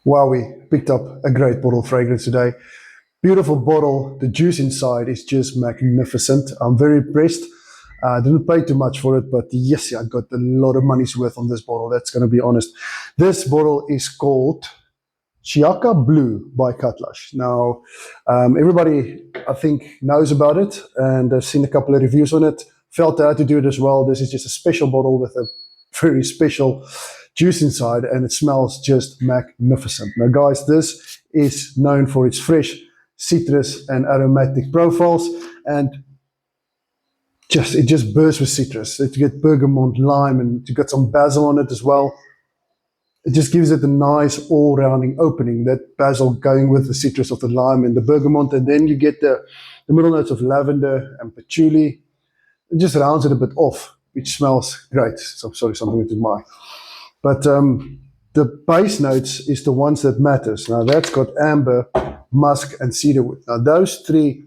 Wow, we picked up a great bottle of fragrance today. Beautiful bottle. The juice inside is just magnificent. I'm very impressed. I didn't pay too much for it, but yes, I got a lot of money's worth on this bottle. That's going to be honest. This bottle is called Chiaka Blue by Cutlash. Now, everybody, I think, knows about it, and I've seen a couple of reviews on it. Felt I had to do it as well. This is just a special bottle with a very special juice inside, and it smells just magnificent. Now, guys, this is known for its fresh citrus and aromatic profiles, and it just bursts with citrus. You get bergamot, lime, and you got some basil on it as well. It just gives it a nice all-rounding opening, that basil going with the citrus of the lime and the bergamot, and then you get the middle notes of lavender and patchouli. It just rounds it a bit off, which smells great. So, sorry, something with my. But the base notes is the ones that matters. Now that's got amber, musk, and cedarwood. Now those three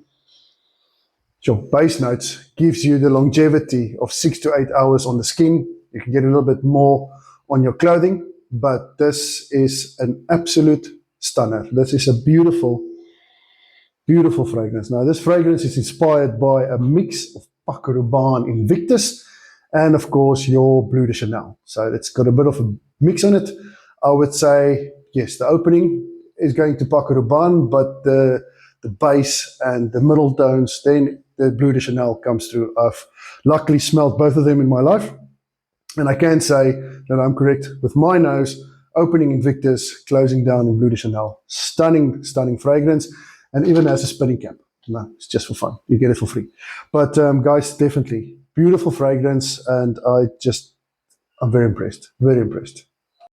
base notes gives you the longevity of 6 to 8 hours on the skin. You can get a little bit more on your clothing, but this is an absolute stunner. This is a beautiful, beautiful fragrance. Now this fragrance is inspired by a mix of Paco Rabanne Invictus and of course your Bleu de Chanel. So it's got a bit of a mix on it. I would say, yes, the opening is going to Paco Rabanne, but the base and the middle tones, then the Bleu de Chanel comes through. I've luckily smelled both of them in my life, and I can say that I'm correct with my nose, opening Invictus, closing down in Bleu de Chanel. Stunning, stunning fragrance, and even has a spinning cap. No, it's just for fun. You get it for free. But guys, definitely beautiful fragrance, and I'm very impressed. Very impressed.